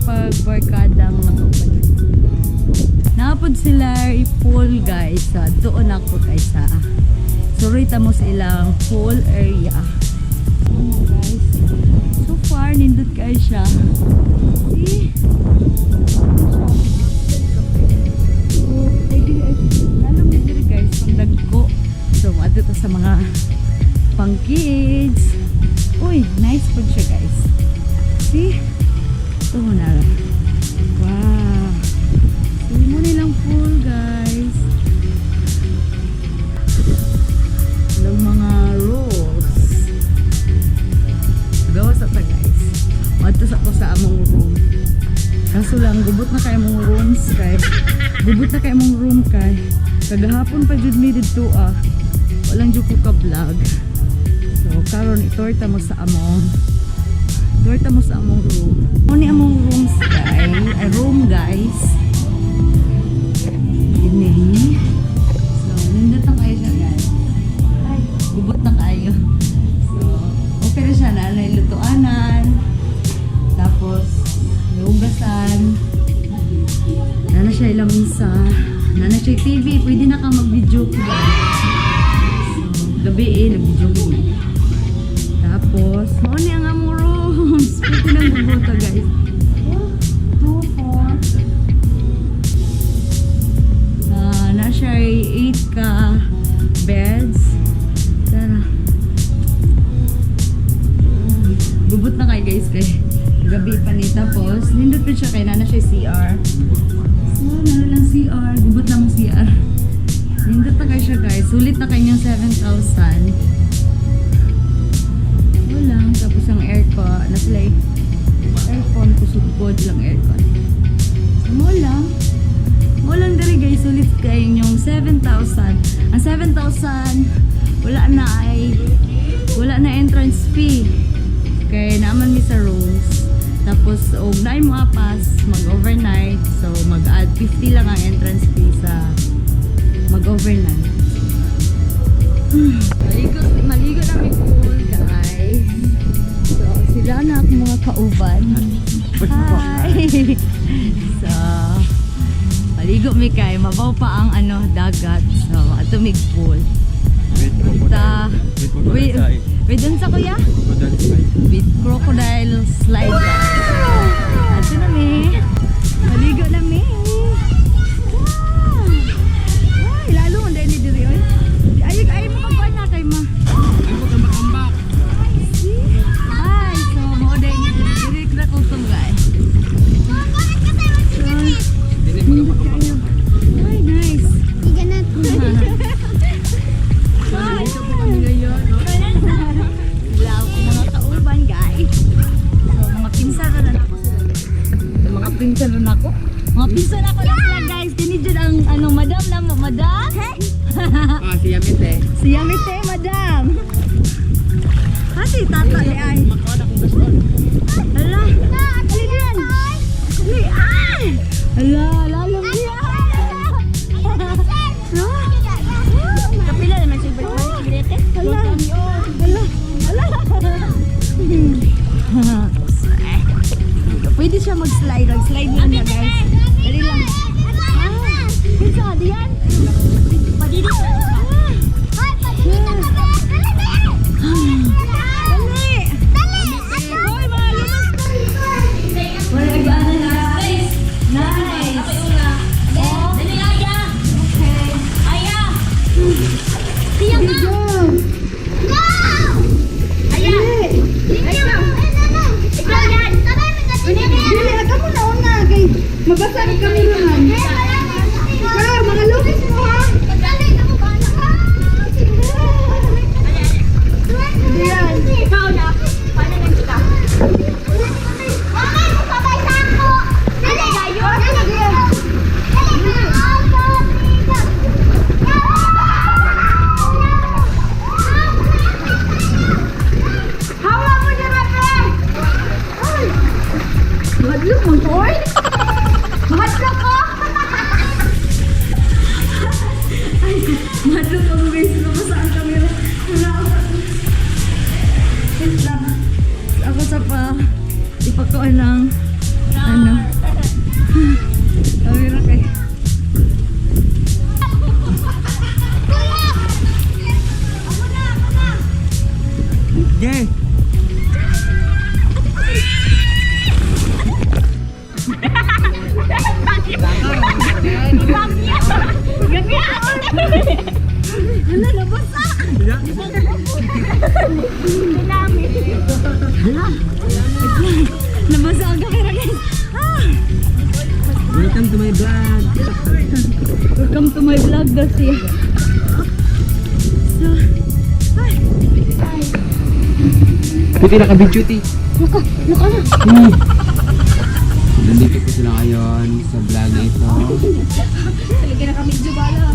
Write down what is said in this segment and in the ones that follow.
makipagbarkada mga kauban. Napod sila i-pool guys. So, doon ako guys ha. Surita mo sa ilang pool area. Oh guys. So far, nindot kayo siya. See? Lalo na dito guys, pang dagko. So, ato to sa mga pang kids. Uy, nice food siya guys. See? Ito mo na lang. Wow. Hindi mo nilang pool guys. Walang mga rules. Gawa sa ta guys. Matos ako sa among room. Kaso lang, gubot na kayo mong rooms kay. Gubot na kayo mong room kay. Kagahapon pa jud mi dito walang jud ko ka vlog. So karon itorta mo sa among. Itorta mo sa among room. Ano among rooms guys? Room guys. Ini. So nindot na kayo siya guys. Ay, gubot na kayo. So okay na siya na lutuanan. Tapos hugasan. Nana siya ilang misa. Nana siya TV. Pwede na ka mag-video ko ba? So, gabi nag-video ko. Tapos, mauni ang among rooms. Pwede nang bubuto guys. 2, 4. Nana siya 8 ka beds. Tara. Bubot na kayo guys kay gabi pa ni. Tapos nindot pa siya kay nana siya CR. So nana lang CR, gubot lang mo CR. Nindot na kayo siya guys. Sulit na kanyang 7,000. Walang. Tapos ang aircon na sila aircon kusugod lang aircon. So mo lang dali guys. Sulit kayo yung 7,000. Ang 7,000 wala na entrance fee. Kaya naman mi sa rooms. Tapos, na mo apas, mag-overnight. So, mag-add 50 lang ang entrance fee sa mag-overnight. Maligo na may pool, guys. So, sila na ako mga kauban. Hi! So, maligo mi kay. Mabaw pa ang dagat. So, ato may pool. Wait, dun sa kuya? With crocodile slide. Wow! Ato na mi. Maligo na mi. Wow! Ay, lalo ang dahil ni Diri. Ay mo pagkuhan na kay ma. Ay mo ka makambak. Ay, see? Ay, so mo dahil ni Diri. Diri na kusong guys. Ay, nice. Iga na ito. Pinsan na ako. Mga pinsan ako lang sila guys. Dinidyan ang madam na madam. Si Yamite. Si Yamite, madam. Kasi tata ni ay. Hala. Aligan. Ay. Hala, lalo niya. Kapila naman siya balik. Hala. Pwede siya mag-slide. Mag-slide lang na guys. Dali lang. Pinsa, diyan. Padidi ko. Ay, padidi ka ba? Dali. Hoy, mga lumas. Wala nag-ano na. Nice. Dali, Aya. Okay. Aya. Tiya ka. Go. Aya. Aya. Ikaw yan. Dili, ako na una kay mabasa ni kami naman. Kar, mga lupis mo ha. Diyan. Ikaw na. Paano nang kita? Mama, sabay sa ako. Dali, gayo. Dali. Hawa mo na rape. Madlok mo, boy. Madlok ko. Madlok ako guys. Lumasa ang camera. Wait lang. Ako sa pa ipakuan ng Nabasa ang camera guys. Ah! Welcome to my vlog. Welcome to my vlog daw siya. So, ay. Puti naka-video, ti. Laka na. Nandito po sila ngayon sa vlog na ito. Talagyan na kami jubala.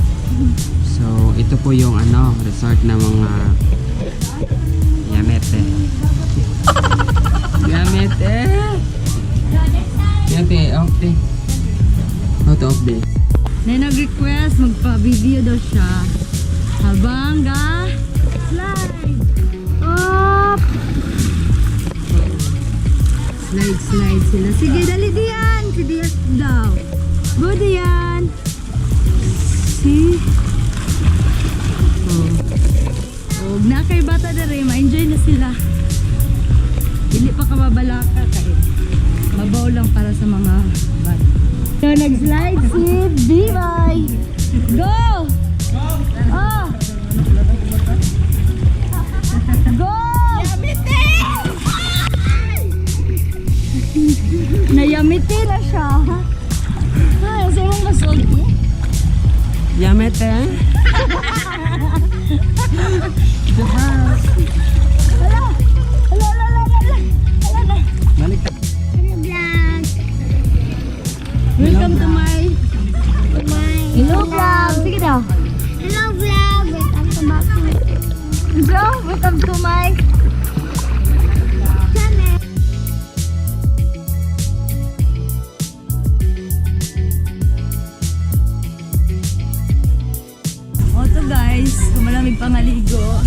So, ito po yung resort ng mga Yamete. Yamete! Yamete, off day. How to off day? Na nag-request, magpa-video daw siya. Habang slide. Up! Slide sila. Sige, dali diyan. Si Diaz daw. Go diyan. See? Oh, na kay bata na rin. Ma-enjoy na sila. Hindi pa kababalaka kahit mabaw lang para sa mga bata. So, nag-slide si Bimay. Go! Oh! Go! Nayamiti na siya. Ay, sa mong masod mo? Yamete? Hala. Balik ka. Welcome to my Hello vlog. Sige daw. Hello vlog. Welcome to back to So, welcome to my channel. Oto guys, kumalamig pangaligo.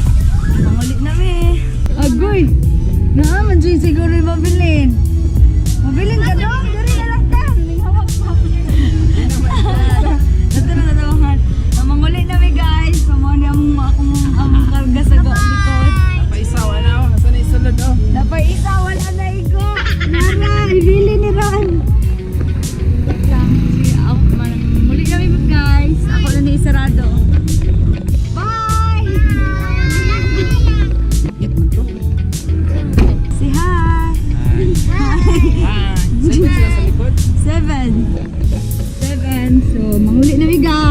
Pangulit na mi. Agoy! Naaman dyan siguro yung mabilin. Mabilin ka daw? Dari na lang ta. May hawak pa. Natulungan. Mangulit na mi guys. Pamoni among karga sa likod. Paisawa na ako. Nasaan na isulod oh? Napay isa, wala na igo. Nara, ibili ni Ron. Sige, muli kami guys. Ako na ni Isarado. Bye! Get mo to. Say hi! Hi. Saan sila sa likod? 7. So, manghuli na mi guys.